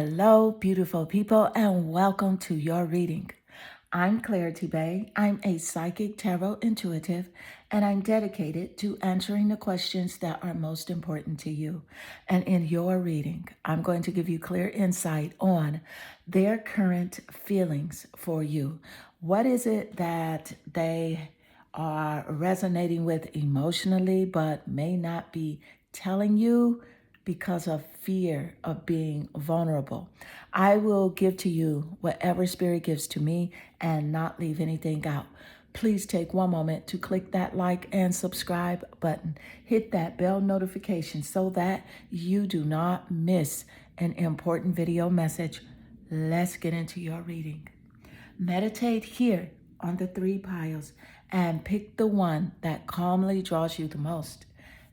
Hello, beautiful people, and welcome to your reading. I'm Clarity Bay. I'm a psychic tarot intuitive, and I'm dedicated to answering the questions that are most important to you. And in your reading, I'm going to give you clear insight on their current feelings for you. What is it that they are resonating with emotionally, but may not be telling you because of fear of being vulnerable? I will give to you whatever Spirit gives to me and not leave anything out. Please take one moment to click that like and subscribe button. Hit that bell notification so that you do not miss an important video message. Let's get into your reading. Meditate here on the three piles and pick the one that calmly draws you the most.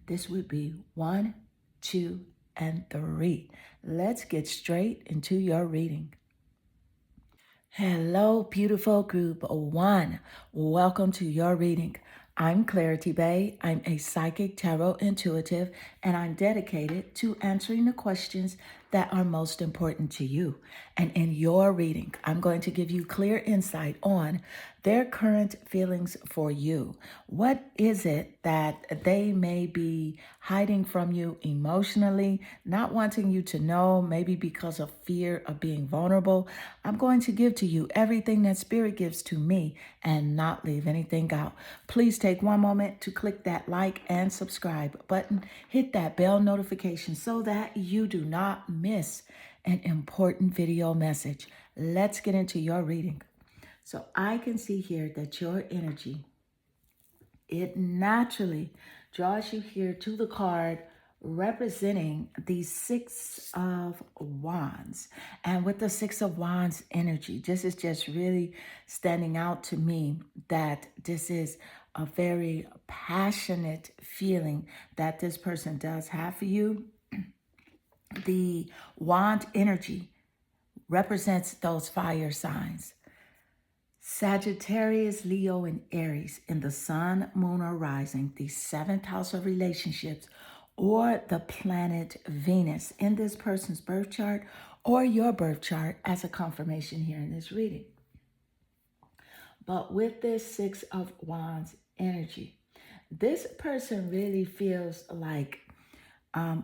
This would be 1, 2, and 3. Let's get straight into your reading. Hello, beautiful group 1. Welcome to your reading. I'm Clarity Bay. I'm a psychic tarot intuitive, and I'm dedicated to answering the questions that are most important to you. And in your reading, I'm going to give you clear insight on their current feelings for you. What is it that they may be hiding from you emotionally, not wanting you to know, maybe because of fear of being vulnerable? I'm going to give to you everything that Spirit gives to me and not leave anything out. Please take one moment to click that like and subscribe button. Hit that bell notification so that you do not miss an important video message. Let's get into your reading. So I can see here that your energy, it naturally draws you here to the card representing the Six of Wands. And with the Six of Wands energy, this is just really standing out to me that this is a very passionate feeling that this person does have for you. The Wand energy represents those fire signs: Sagittarius, Leo, and Aries in the sun, moon, or rising, the seventh house of relationships, or the planet Venus in this person's birth chart or your birth chart as a confirmation here in this reading. But with this Six of Wands energy, this person really feels like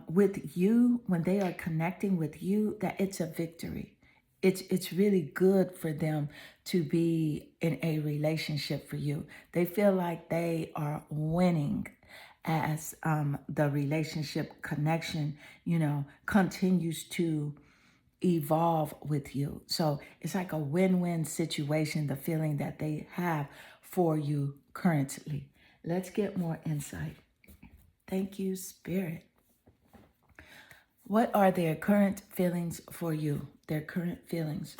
with you, when they are connecting with you, that it's a victory. It's really good for them to be in a relationship for you. They feel like they are winning as the relationship connection, continues to evolve with you. So it's like a win-win situation, the feeling that they have for you currently. Let's get more insight. Thank you, Spirit. What are their current feelings for you? Their current feelings.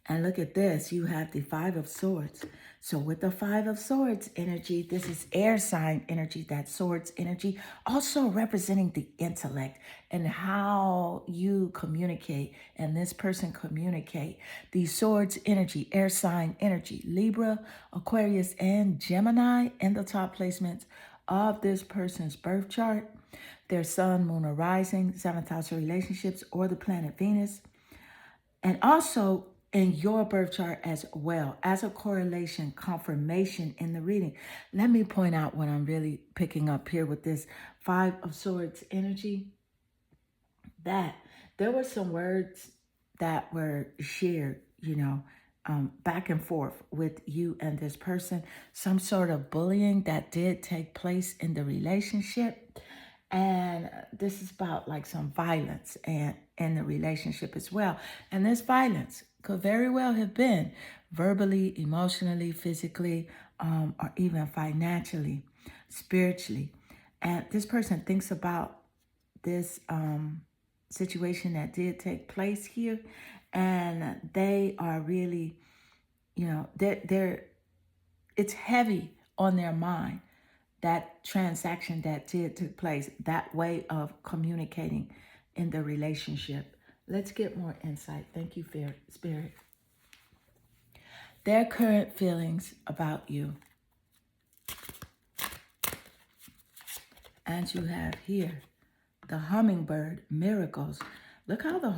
And look at this. You have the Five of Swords. So with the Five of Swords energy, this is air sign energy, that swords energy, also representing the intellect and how you communicate and this person communicate. The swords energy, air sign energy, Libra, Aquarius, and Gemini in the top placements of this person's birth chart. Their sun, moon, or rising, seventh house of relationships, or the planet Venus. And also in your birth chart as well, as a correlation, confirmation in the reading. Let me point out what I'm really picking up here with this Five of Swords energy, that there were some words that were shared, back and forth with you and this person, some sort of bullying that did take place in the relationship. And this is about like some violence and in the relationship as well. And this violence could very well have been verbally, emotionally, physically, or even financially, spiritually. And this person thinks about this situation that did take place here, and they are really, they're it's heavy on their mind, that transaction that did took place, that way of communicating in the relationship. Let's get more insight. Thank you, Spirit. Their current feelings about you. And you have here the hummingbird miracles. Look how the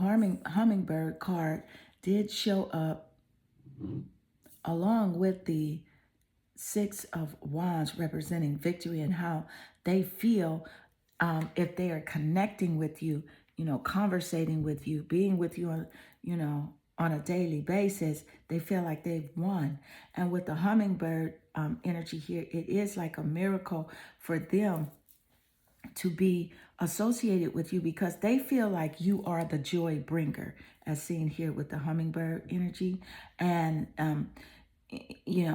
hummingbird card did show up along with the Six of Wands representing victory and how they feel if they are connecting with you, conversating with you, being with you on, on a daily basis, they feel like they've won. And with the hummingbird energy here, it is like a miracle for them to be associated with you because they feel like you are the joy bringer, as seen here with the hummingbird energy. And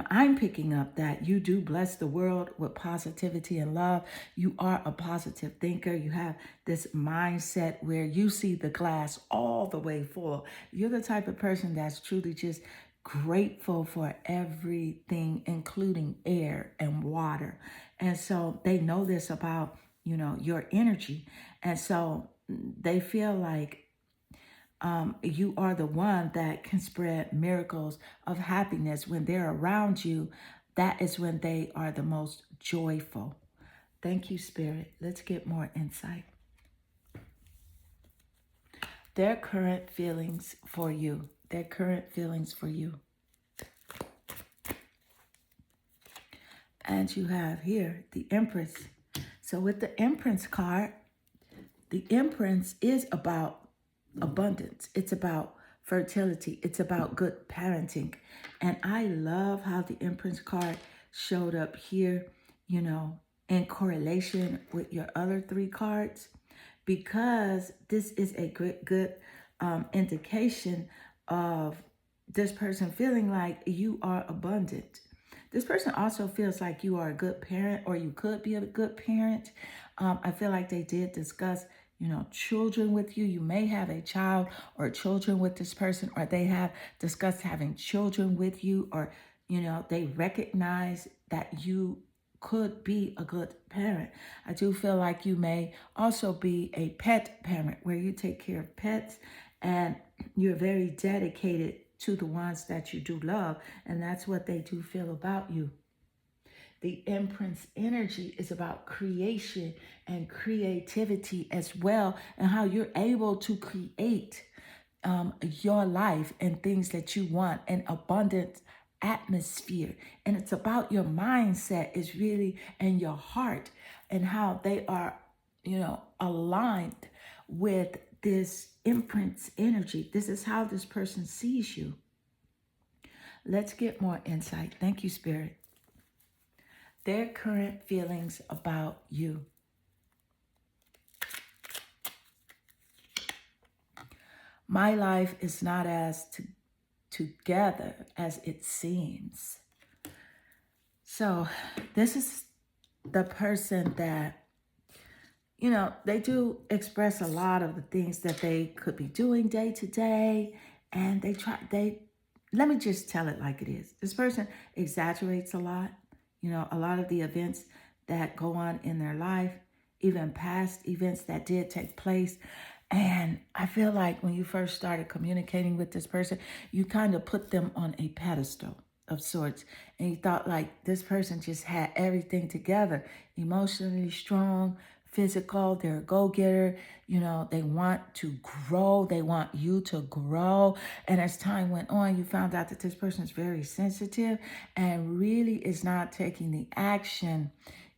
I'm picking up that you do bless the world with positivity and love. You are a positive thinker. You have this mindset where you see the glass all the way full. You're the type of person that's truly just grateful for everything, including air and water. And so they know this about, your energy. And so they feel like you are the one that can spread miracles of happiness. When they're around you, that is when they are the most joyful. Thank you, Spirit. Let's get more insight. Their current feelings for you. Their current feelings for you. And you have here the Empress. So with the Empress card, the Empress is about abundance. It's about fertility. It's about good parenting. And I love how the Empress card showed up here, in correlation with your other three cards, because this is a good indication of this person feeling like you are abundant. This person also feels like you are a good parent, or you could be a good parent. I feel like they did discuss children with you. You may have a child or children with this person, or they have discussed having children with you, or, they recognize that you could be a good parent. I do feel like you may also be a pet parent where you take care of pets and you're very dedicated to the ones that you do love. And that's what they do feel about you. The Empress energy is about creation and creativity as well, and how you're able to create your life and things that you want, an abundant atmosphere. And it's about your mindset is really, and your heart, and how they are, aligned with this Empress energy. This is how this person sees you. Let's get more insight. Thank you, Spirit. Their current feelings about you. My life is not as together as it seems. So this is the person that, they do express a lot of the things that they could be doing day to day. And let me just tell it like it is. This person exaggerates a lot. A lot of the events that go on in their life, even past events that did take place. And I feel like when you first started communicating with this person, you kind of put them on a pedestal of sorts. And you thought like this person just had everything together, emotionally strong, physical, they're a go-getter, they want to grow, they want you to grow. And as time went on, you found out that this person is very sensitive and really is not taking the action,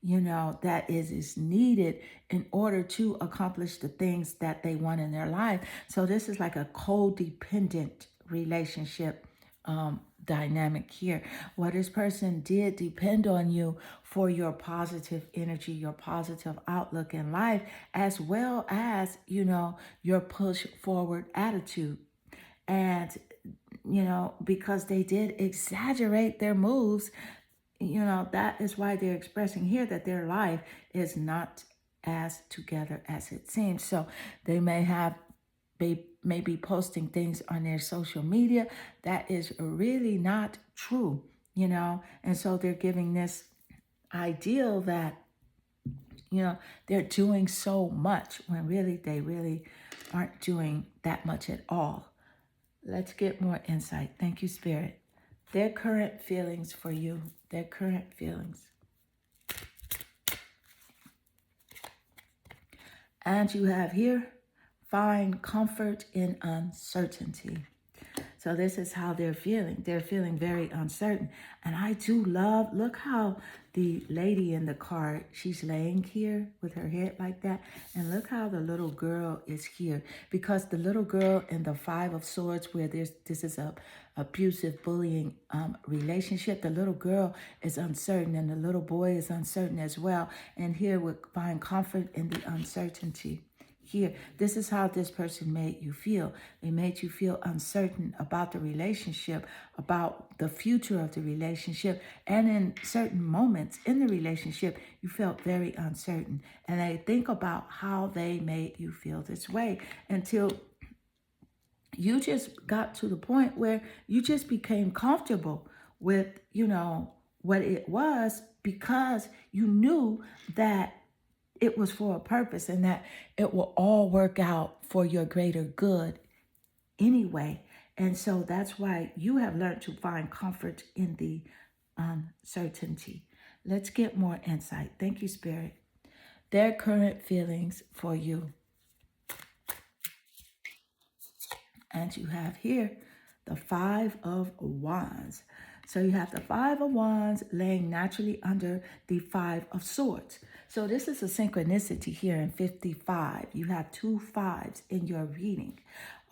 that is needed in order to accomplish the things that they want in their life. So this is like a codependent relationship dynamic here, where this person did depend on you for your positive energy, your positive outlook in life, as well as, your push forward attitude. And, because they did exaggerate their moves, that is why they're expressing here that their life is not as together as it seems. So they may be posting things on their social media that is really not true, and so they're giving this ideal that, they're doing so much when really they really aren't doing that much at all. Let's get more insight. Thank you, Spirit. Their current feelings for you, their current feelings. And you have here, find comfort in uncertainty. So this is how they're feeling. They're feeling very uncertain. And I do love, look how the lady in the card, she's laying here with her head like that. And look how the little girl is here. Because the little girl in the Five of Swords, where this is a abusive, bullying relationship, the little girl is uncertain and the little boy is uncertain as well. And here we find comfort in the uncertainty. Here, this is how this person made you feel. They made you feel uncertain about the relationship, about the future of the relationship, and in certain moments in the relationship, you felt very uncertain. And they think about how they made you feel this way until you just got to the point where you just became comfortable with, what it was, because you knew that it was for a purpose and that it will all work out for your greater good anyway. And so that's why you have learned to find comfort in the uncertainty. Let's get more insight. Thank you, Spirit. Their current feelings for you. And you have here the Five of Wands. So you have the Five of Wands laying naturally under the Five of Swords. So this is a synchronicity here in 55. You have two fives in your reading.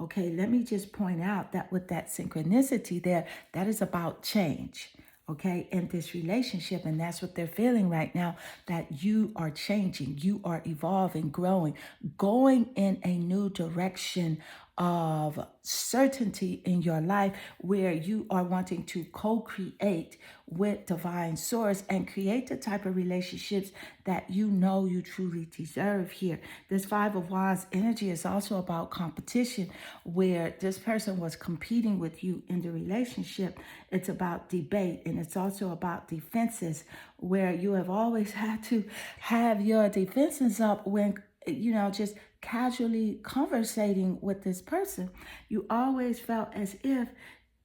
Okay, let me just point out that with that synchronicity there, that is about change. Okay, in this relationship, and that's what they're feeling right now, that you are changing, you are evolving, growing, going in a new direction of certainty in your life, where you are wanting to co-create with divine source and create the type of relationships that you know you truly deserve here. This Five of Wands energy is also about competition, where this person was competing with you in the relationship. It's about debate, and it's also about defenses, where you have always had to have your defenses up when, just casually conversating with this person. You always felt as if,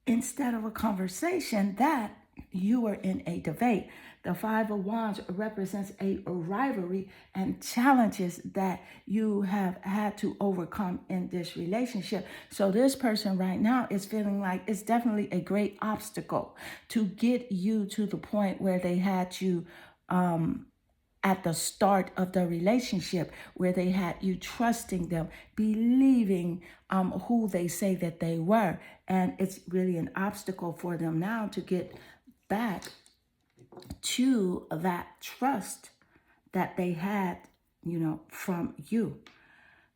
instead of a conversation, that you were in a debate. The Five of Wands represents a rivalry and challenges that you have had to overcome in this relationship. So this person right now is feeling like it's definitely a great obstacle to get you to the point where they had you at the start of the relationship, where they had you trusting them, believing who they say that they were. And it's really an obstacle for them now to get back to that trust that they had, from you.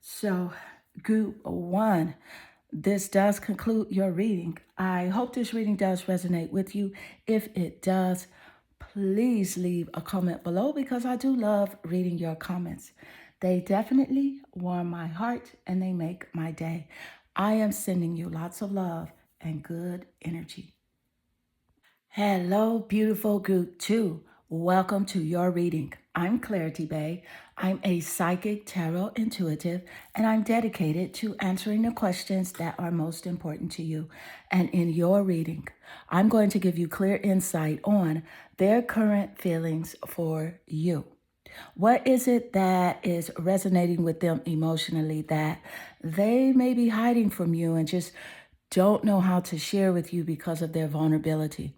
So, group one, this does conclude your reading. I hope this reading does resonate with you. If it does, please leave a comment below, because I do love reading your comments. They definitely warm my heart and they make my day. I am sending you lots of love and good energy. Hello, beautiful group 2. Welcome to your reading. I'm Clarity Bay. I'm a psychic tarot intuitive, and I'm dedicated to answering the questions that are most important to you. And in your reading, I'm going to give you clear insight on their current feelings for you. What is it that is resonating with them emotionally that they may be hiding from you and just don't know how to share with you because of their vulnerability?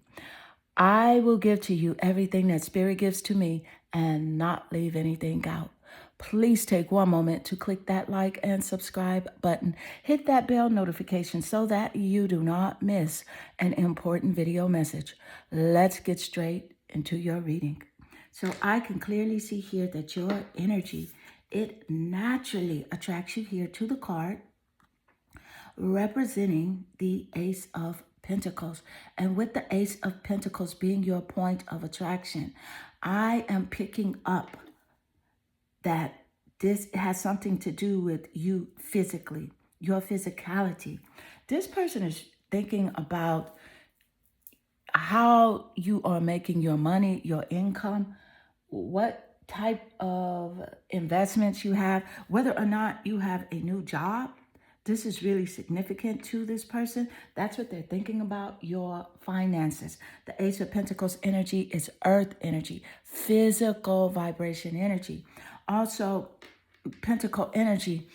I will give to you everything that Spirit gives to me and not leave anything out. Please take one moment to click that like and subscribe button. Hit that bell notification so that you do not miss an important video message. Let's get straight into your reading. So I can clearly see here that your energy, it naturally attracts you here to the card, representing the Ace of Pentacles. And with the Ace of Pentacles being your point of attraction, I am picking up that this has something to do with you physically, your physicality. This person is thinking about how you are making your money, your income, what type of investments you have, whether or not you have a new job. This is really significant to this person. That's what they're thinking about, your finances. The Ace of Pentacles energy is earth energy, physical vibration energy. Also, Pentacle energy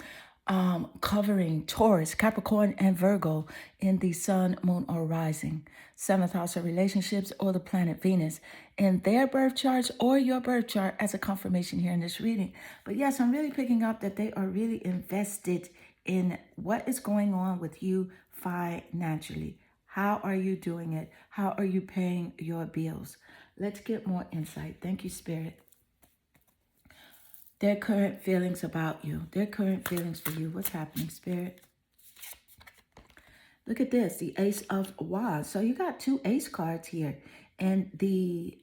covering Taurus, Capricorn, and Virgo in the sun, moon, or rising. Seventh house of relationships or the planet Venus in their birth charts or your birth chart as a confirmation here in this reading. But yes, I'm really picking up that they are really invested in what is going on with you financially. How are you doing it? How are you paying your bills? Let's get more insight. Thank you, Spirit. Their current feelings about you. Their current feelings for you. What's happening, Spirit? Look at this. The Ace of Wands. So you got two ace cards here. And the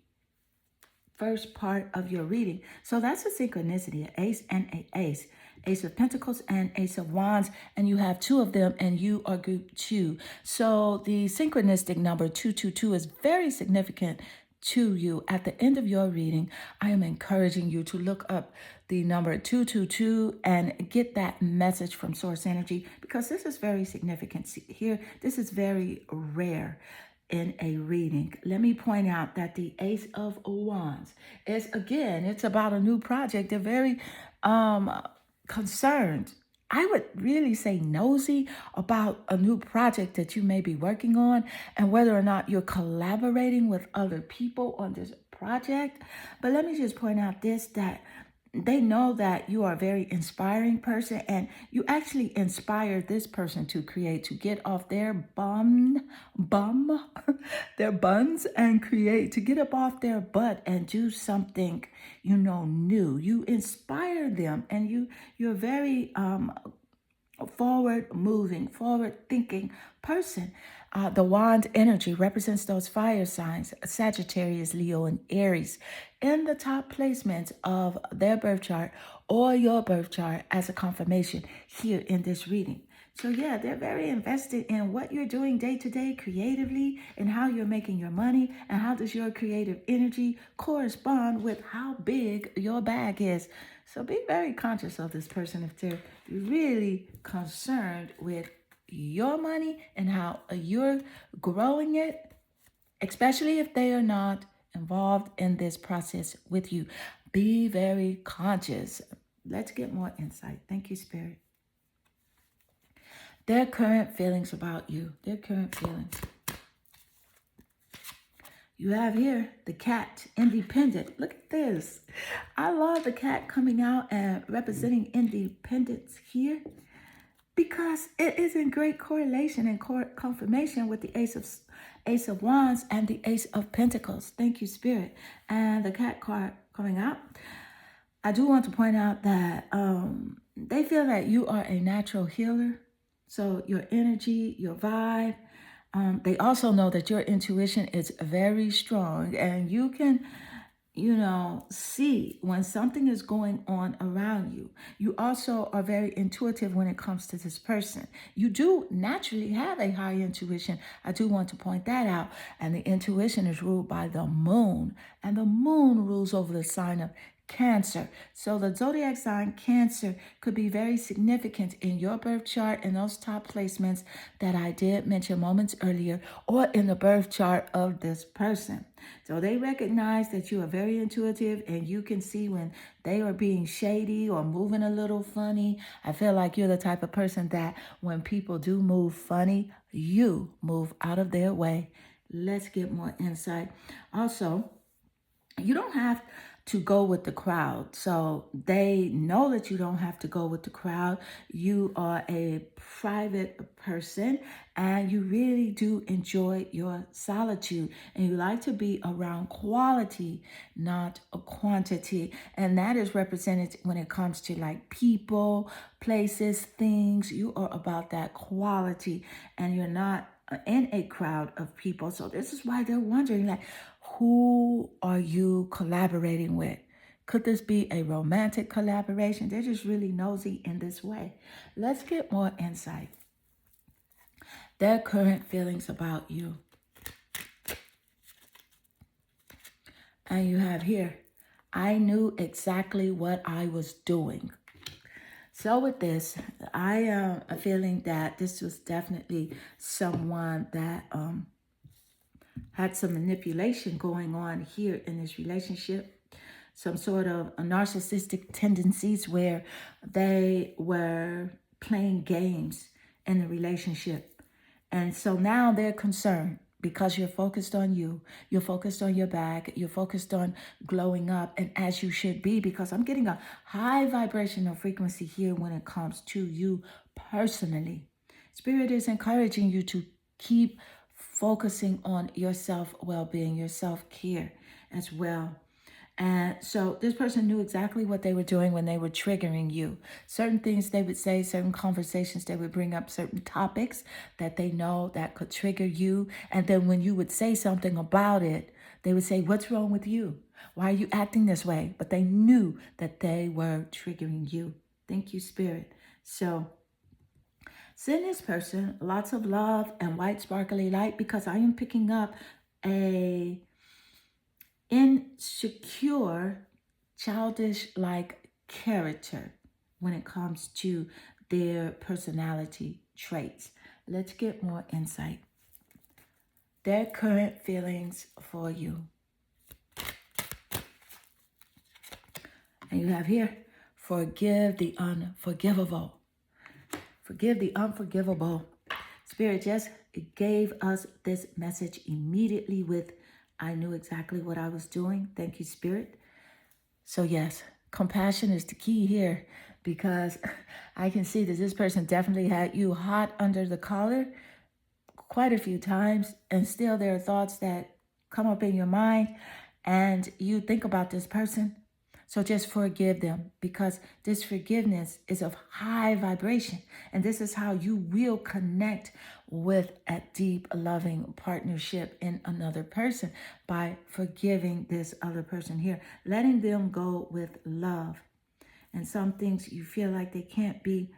first part of your reading. So that's a synchronicity. An ace and an ace. Ace of Pentacles and Ace of Wands. And you have two of them and you are group 2. So the synchronistic number 222 is very significant to you. At the end of your reading, I am encouraging you to look up the number 222 and get that message from Source Energy, because this is very significant here. This is very rare in a reading. Let me point out that the Ace of Wands is, again, it's about a new project. They're very concerned. I would really say nosy about a new project that you may be working on and whether or not you're collaborating with other people on this project. But let me just point out this, that they know that you are a very inspiring person and you actually inspire this person to create, to get off their their buns and create, to get up off their butt and do something, new. You inspire them and you're very forward moving, forward thinking person. The wand energy represents those fire signs, Sagittarius, Leo, and Aries, in the top placements of their birth chart or your birth chart as a confirmation here in this reading. So yeah, they're very invested in what you're doing day to day creatively and how you're making your money and how does your creative energy correspond with how big your bag is. So be very conscious of this person if they're really concerned with your money and how you're growing it, especially if they are not involved in this process with you. Be very conscious. Let's get more insight. Thank you, Spirit. Their current feelings about you. Their current feelings. You have here the cat, independent. Look at this. I love the cat coming out and representing independence here, because it is in great correlation and confirmation with the Ace of Wands and the Ace of Pentacles. Thank you, Spirit. And the cat card coming out. I do want to point out that they feel that you are a natural healer. So your energy, your vibe. They also know that your intuition is very strong and you can, see when something is going on around you. You also are very intuitive when it comes to this person. You do naturally have a high intuition. I do want to point that out. And the intuition is ruled by the moon. And the moon rules over the sign of Cancer. So the zodiac sign Cancer could be very significant in your birth chart in those top placements that I did mention moments earlier, or in the birth chart of this person. So they recognize that you are very intuitive and you can see when they are being shady or moving a little funny. I feel like you're the type of person that when people do move funny, you move out of their way. Let's get more insight. Also, you don't have to go with the crowd. So they know that you don't have to go with the crowd. You are a private person and you really do enjoy your solitude and you like to be around quality, not a quantity. And that is represented when it comes to like people, places, things. You are about that quality and you're not in a crowd of people. So this is why they're wondering, like, who are you collaborating with? Could this be a romantic collaboration? They're just really nosy in this way. Let's get more insight. Their current feelings about you. And you have here, I knew exactly what I was doing. So with this, I am feeling that this was definitely someone that had some manipulation going on here in this relationship. some sort of narcissistic tendencies where they were playing games in the relationship. And so now they're concerned because you're focused on you. You're focused on your back. You're focused on glowing up, and as you should be, because I'm getting a high vibrational frequency here when it comes to you personally. Spirit is encouraging you to keep focusing on your self-well-being, your self-care as well. And so this person knew exactly what they were doing when they were triggering you. Certain things they would say, certain conversations they would bring up, certain topics that they know that could trigger you. And then when you would say something about it, they would say, "What's wrong with you? Why are you acting this way?" But they knew that they were triggering you. Thank you, Spirit. So send this person lots of love and white sparkly light, because I am picking up a insecure, childish-like character when it comes to their personality traits. Let's get more insight. Their current feelings for you. And you have here, forgive the unforgivable. Forgive the unforgivable. Spirit just gave us this message immediately with, I knew exactly what I was doing. Thank you, Spirit. So yes, compassion is the key here, because I can see that this person definitely had you hot under the collar quite a few times, and still there are thoughts that come up in your mind and you think about this person. So just forgive them, because this forgiveness is of high vibration. And this is how you will connect with a deep, loving partnership in another person, by forgiving this other person here, letting them go with love. And some things you feel like they can't be,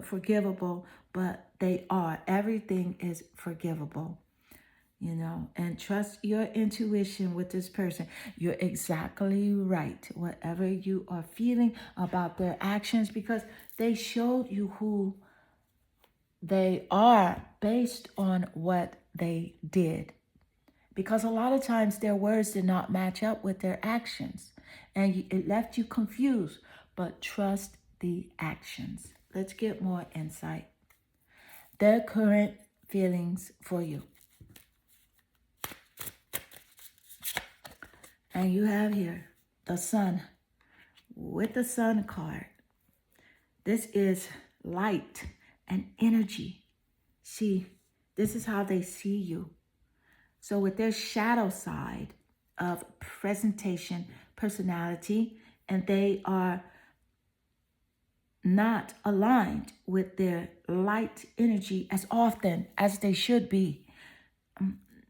forgivable, but they are. Everything is forgivable. And trust your intuition with this person. You're exactly right. Whatever you are feeling about their actions, because they showed you who they are based on what they did. Because a lot of times their words did not match up with their actions, and it left you confused. But trust the actions. Let's get more insight. Their current feelings for you. And you have here the Sun with the Sun card. This is light and energy. See, this is how they see you. So with their shadow side of presentation, personality, and they are not aligned with their light energy as often as they should be.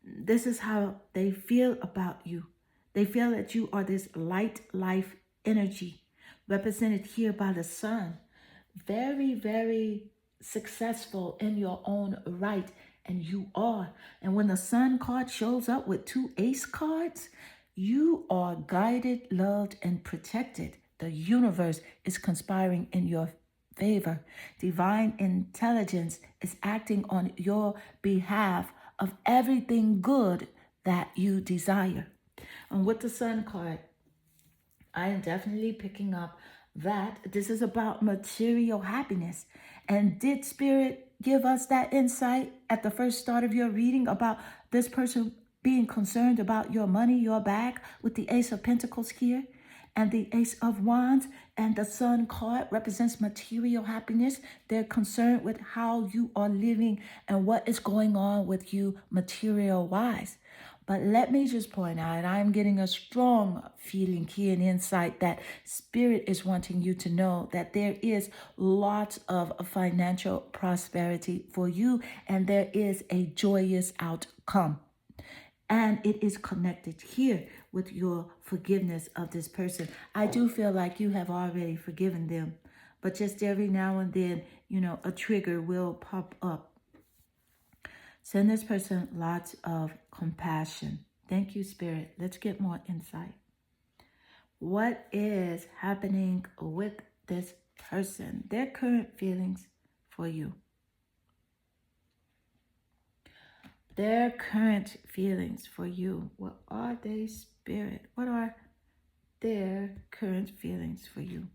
This is how they feel about you. They feel that you are this light life energy, represented here by the Sun. Very, very successful in your own right, and you are. And when the Sun card shows up with two ace cards, you are guided, loved, and protected. The universe is conspiring in your favor. Divine intelligence is acting on your behalf of everything good that you desire. And with the Sun card, I am definitely picking up that this is about material happiness. And did Spirit give us that insight at the first start of your reading about this person being concerned about your money, your bag, with the Ace of Pentacles here and the Ace of Wands, and the Sun card represents material happiness? They're concerned with how you are living and what is going on with you material-wise. But let me just point out, and I'm getting a strong feeling here and insight that Spirit is wanting you to know that there is lots of financial prosperity for you, and there is a joyous outcome. And it is connected here with your forgiveness of this person. I do feel like you have already forgiven them, but just every now and then, a trigger will pop up. Send this person lots of compassion. Thank you, Spirit. Let's get more insight. What is happening with this person? Their current feelings for you. Their current feelings for you. What are they, Spirit? What are their current feelings for you.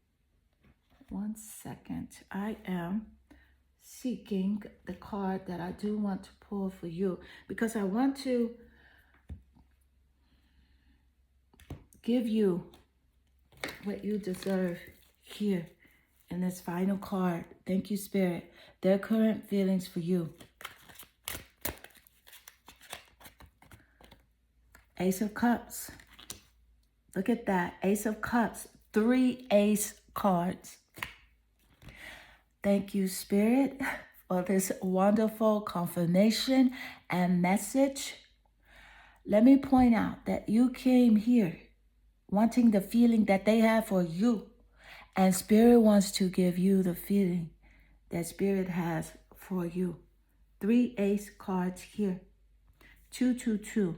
1 second. I am seeking the card that I do want to pull for you because I want to give you what you deserve here in this final card. Thank you, Spirit. Their current feelings for you. Ace of Cups. Look at that. Ace of Cups. 3 ace cards. Thank you, Spirit, for this wonderful confirmation and message. Let me point out that you came here wanting the feeling that they have for you. And Spirit wants to give you the feeling that Spirit has for you. 3 ace cards here. 222.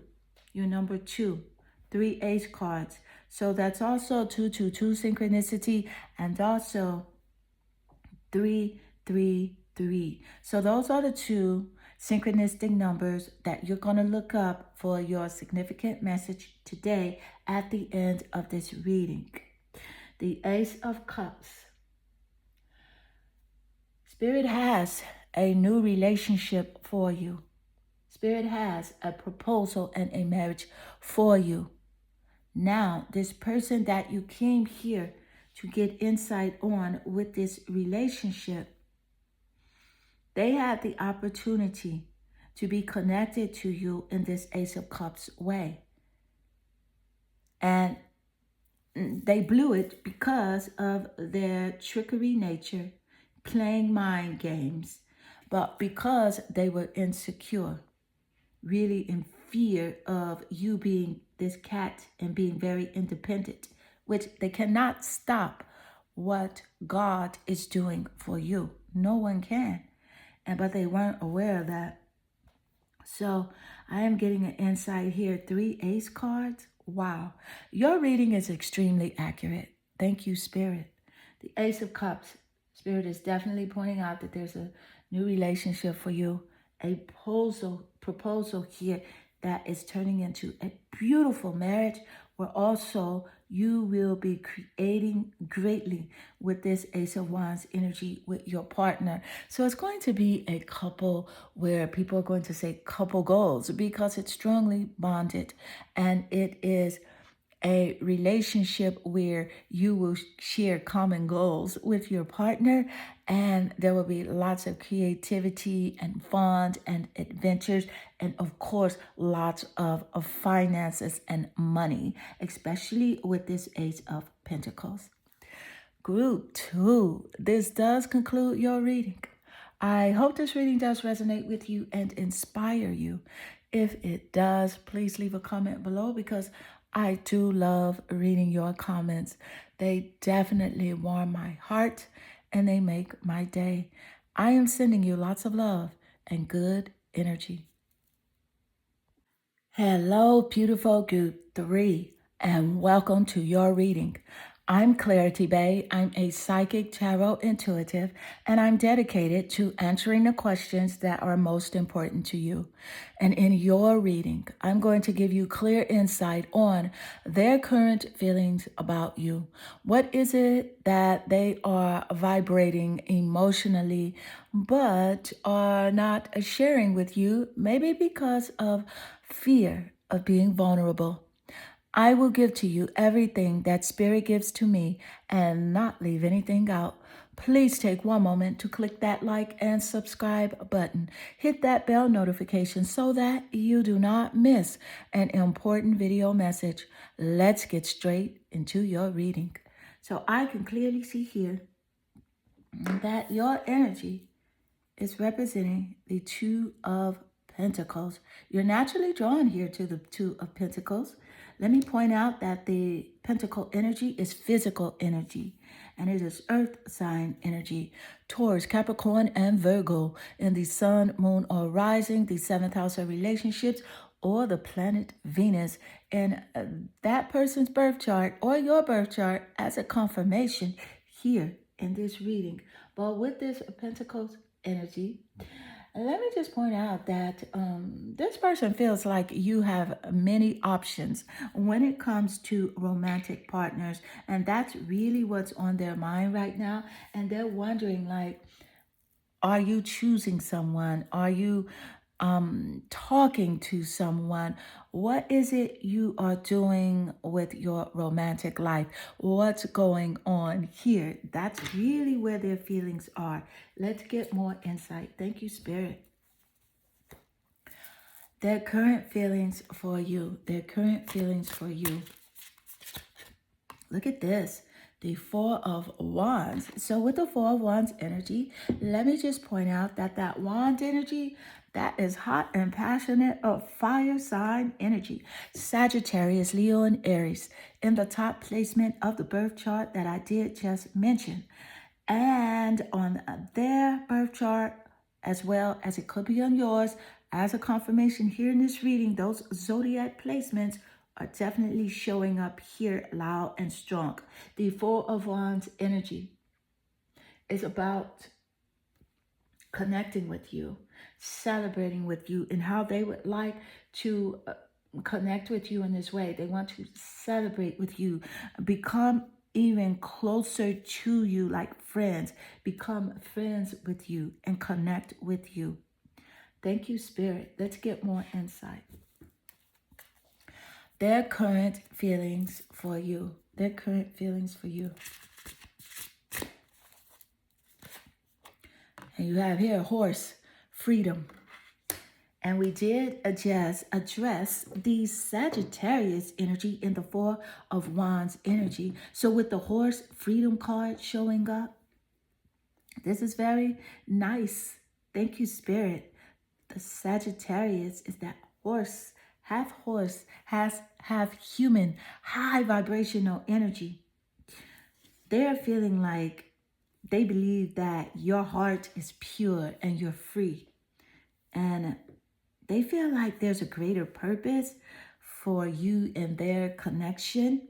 You're number 2. 3 ace cards. So that's also 222 synchronicity and also 333. So those are the 2 synchronistic numbers that you're going to look up for your significant message today at the end of this reading. The Ace of Cups. Spirit has a new relationship for you. Spirit has a proposal and a marriage for you. Now, this person that you came here to get insight on with this relationship, they had the opportunity to be connected to you in this Ace of Cups way. And they blew it because of their trickery nature, playing mind games, but because they were insecure, really in fear of you being this cat and being very independent, which they cannot stop what God is doing for you. No one can. But they weren't aware of that. So I am getting an insight here. 3 ace cards. Wow. Your reading is extremely accurate. Thank you, Spirit. The Ace of Cups. Spirit is definitely pointing out that there's a new relationship for you. A proposal here that is turning into a beautiful marriage where also you will be creating greatly with this Ace of Wands energy with your partner. So it's going to be a couple where people are going to say couple goals because it's strongly bonded and it is a relationship where you will share common goals with your partner and there will be lots of creativity and fun and adventures and of course lots of finances and money, especially with this Ace of Pentacles. Group 2, this does conclude your reading. I hope this reading does resonate with you and inspire you. If it does, please leave a comment below because I do love reading your comments. They definitely warm my heart and they make my day. I am sending you lots of love and good energy. Hello, beautiful group 3, and welcome to your reading. I'm Clarity Bay. I'm a psychic tarot intuitive, and I'm dedicated to answering the questions that are most important to you. And in your reading, I'm going to give you clear insight on their current feelings about you. What is it that they are vibrating emotionally, but are not sharing with you, maybe because of fear of being vulnerable. I will give to you everything that Spirit gives to me and not leave anything out. Please take one moment to click that like and subscribe button. Hit that bell notification so that you do not miss an important video message. Let's get straight into your reading. So I can clearly see here that your energy is representing the 2 of Pentacles. You're naturally drawn here to the 2 of Pentacles. Let me point out that the Pentacle energy is physical energy, and it is earth sign energy. Taurus, Capricorn, and Virgo in the sun, moon, or rising, the 7th house of relationships, or the planet Venus in that person's birth chart or your birth chart as a confirmation here in this reading. But with this Pentacles energy, Let me just point out that this person feels like you have many options when it comes to romantic partners, and that's really what's on their mind right now. And they're wondering, like, are you choosing someone? Are you talking to someone? What is it you are doing with your romantic life? What's going on here? That's really where their feelings are. Let's get more insight. Thank you, Spirit. Their current feelings for you. Their current feelings for you. Look at this. The Four of Wands. So with the Four of Wands energy, let me just point out that that wand energy, that is hot and passionate of fire sign energy. Sagittarius, Leo, and Aries in the top placement of the birth chart that I did just mention. And on their birth chart, as well as it could be on yours, as a confirmation here in this reading, those zodiac placements are definitely showing up here loud and strong. The Four of Wands energy is about connecting with you, celebrating with you, and how they would like to connect with you in this way. They want to celebrate with you, become even closer to you like friends, become friends with you, and connect with you. Thank you, Spirit. Let's get more insight. Their current feelings for you. Their current feelings for you. And you have here horse, freedom. And we did address the Sagittarius energy in the Four of Wands energy. So with the horse freedom card showing up, this is very nice. Thank you, Spirit. The Sagittarius is that horse, has have human, high vibrational energy. They're feeling like they believe that your heart is pure and you're free. And they feel like there's a greater purpose for you and their connection.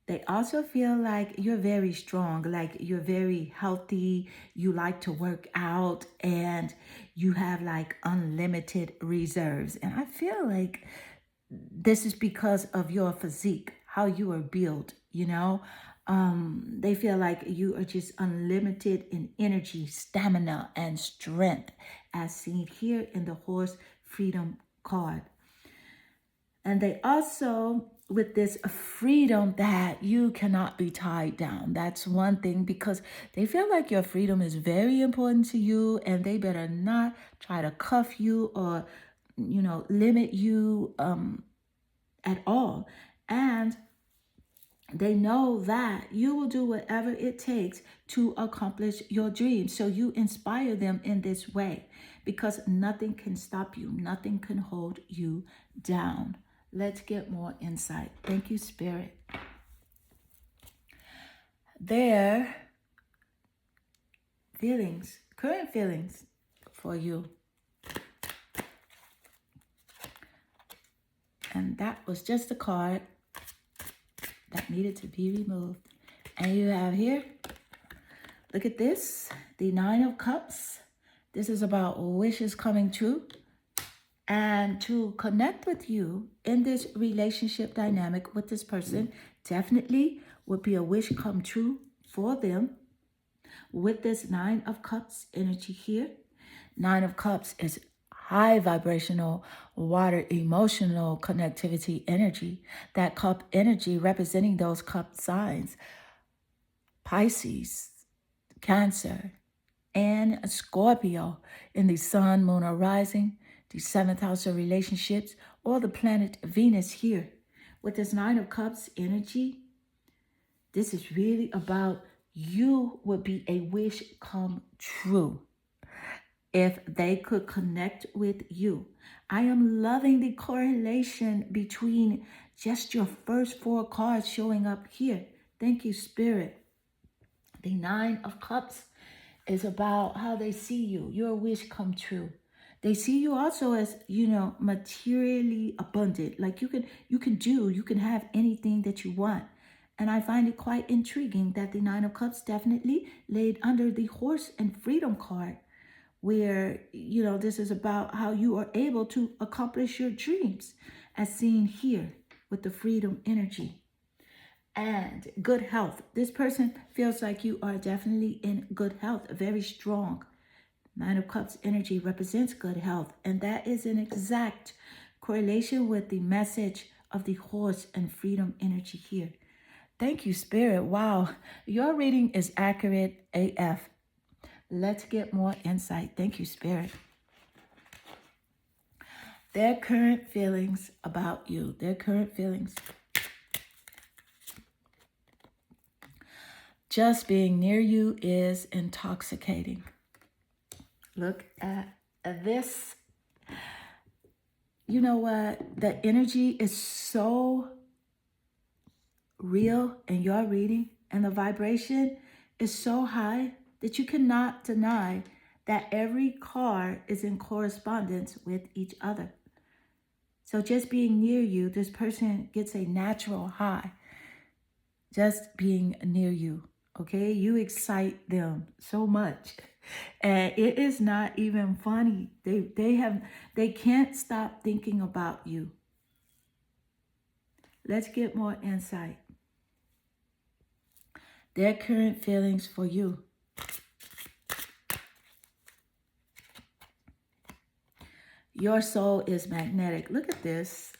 They also feel like you're very strong, like you're very healthy, you like to work out, and you have like unlimited reserves. And I feel like this is because of your physique, how you are built, you know? They feel like you are just unlimited in energy, stamina, and strength, as seen here in the horse freedom card. And they also, with this freedom that you cannot be tied down. That's one thing, because they feel like your freedom is very important to you and they better not try to cuff you or, limit you at all. And they know that you will do whatever it takes to accomplish your dreams. So you inspire them in this way because nothing can stop you. Nothing can hold you down. Let's get more insight. Thank you, Spirit. Their feelings, current feelings for you. And that was just a card that needed to be removed. And you have here, look at this, the Nine of Cups. This is about wishes coming true. And to connect with you in this relationship dynamic with this person definitely would be a wish come true for them. With this Nine of Cups energy here, Nine of Cups is high vibrational water emotional connectivity energy. That cup energy representing those cup signs, Pisces, Cancer, and Scorpio in the sun, moon, or rising, the seventh house of relationships, or the planet Venus here. With this Nine of Cups energy, this is really about you would be a wish come true if they could connect with you. I am loving the correlation between just your first four cards showing up here. Thank you, Spirit. The Nine of Cups is about how they see you, your wish come true. They see you also as, materially abundant. Like you can have anything that you want. And I find it quite intriguing that the Nine of Cups definitely laid under the horse and freedom card where, this is about how you are able to accomplish your dreams, as seen here with the freedom energy. And good health. This person feels like you are definitely in good health, very strong. Nine of Cups energy represents good health, and that is an exact correlation with the message of the horse and freedom energy here. Thank you, Spirit. Wow, your reading is accurate AF. Let's get more insight. Thank you, Spirit. Their current feelings about you, their current feelings. Just being near you is intoxicating. Look at this. You know what? The energy is so real in your reading, and the vibration is so high that you cannot deny that every card is in correspondence with each other. So just being near you, this person gets a natural high. Just being near you, okay? You excite them so much. And it is not even funny. They can't stop thinking about you. Let's get more insight. Their current feelings for you. Your soul is magnetic. Look at this.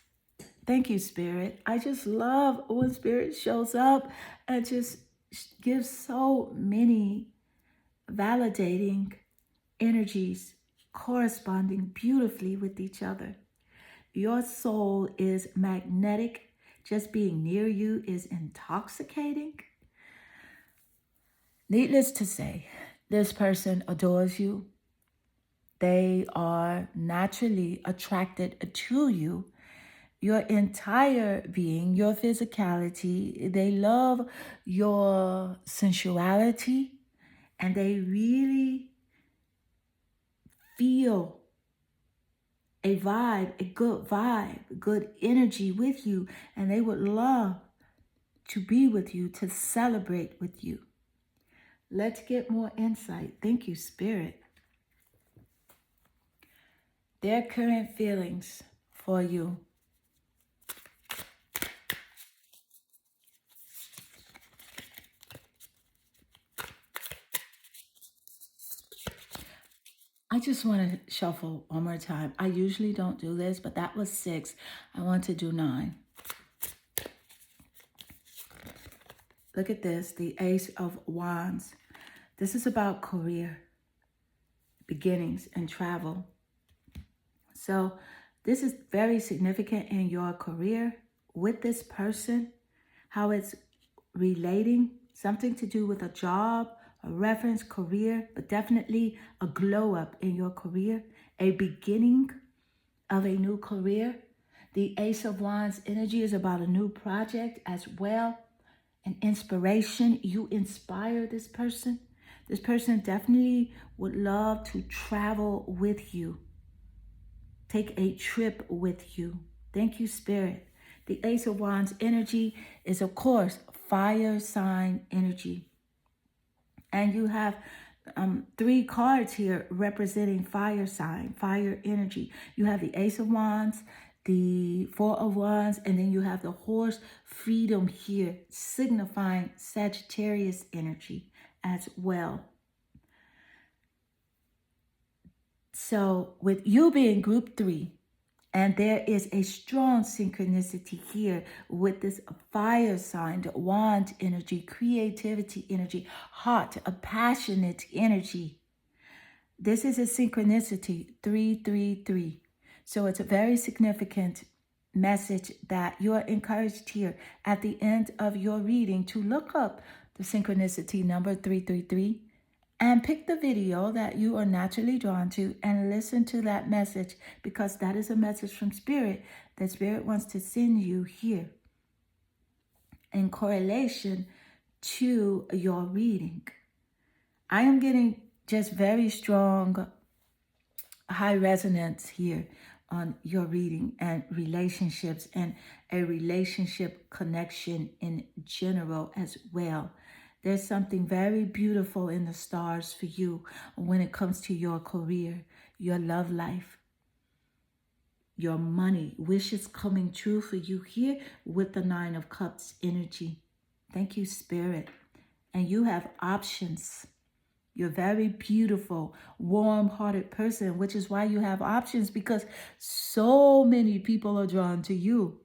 Thank you, Spirit. I just love when Spirit shows up and just gives so many validating energies corresponding beautifully with each other. Your soul is magnetic. Just being near you is intoxicating. Needless to say, this person adores you. They are naturally attracted to you. Your entire being, your physicality, they love your sensuality, and they really feel a vibe, good energy with you, and they would love to be with you, to celebrate with you. Let's get more insight. Thank you, Spirit. Their current feelings for you. I just want to shuffle one more time. I usually don't do this, but that was 6. I want to do 9. Look at this, the Ace of Wands. This is about career, beginnings, and travel. So this is very significant in your career with this person, how it's relating, something to do with a job, a reference, career, but definitely a glow up in your career, a beginning of a new career. The Ace of Wands energy is about a new project as well, an inspiration. You inspire this person. This person definitely would love to travel with you, take a trip with you. Thank you, Spirit. The Ace of Wands energy is, of course, fire sign energy. And you have 3 cards here representing fire sign, fire energy. You have the Ace of Wands, the 4 of Wands, and then you have the horse, freedom here, signifying Sagittarius energy as well. So with you being group 3, and there is a strong synchronicity here with this fire sign, the wand energy, creativity energy, hot, a passionate energy. This is a synchronicity, 333. So it's a very significant message that you are encouraged here at the end of your reading to look up the synchronicity number 333 and pick the video that you are naturally drawn to and listen to that message, because that is a message from Spirit that Spirit wants to send you here in correlation to your reading. I am getting just very strong high resonance here on your reading and relationships and a relationship connection in general as well. There's something very beautiful in the stars for you when it comes to your career, your love life, your money, wishes coming true for you here with the Nine of Cups energy. Thank you, Spirit. And you have options. You're a very beautiful, warm-hearted person, which is why you have options, because so many people are drawn to you.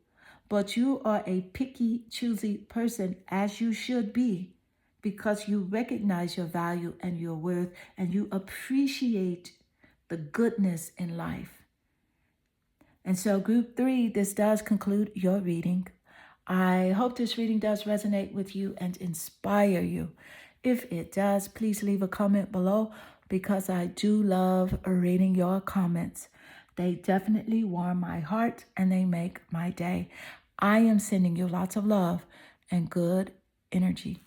But you are a picky, choosy person, as you should be, because you recognize your value and your worth, and you appreciate the goodness in life. And so, group 3, this does conclude your reading. I hope this reading does resonate with you and inspire you. If it does, please leave a comment below, because I do love reading your comments. They definitely warm my heart and they make my day. I am sending you lots of love and good energy.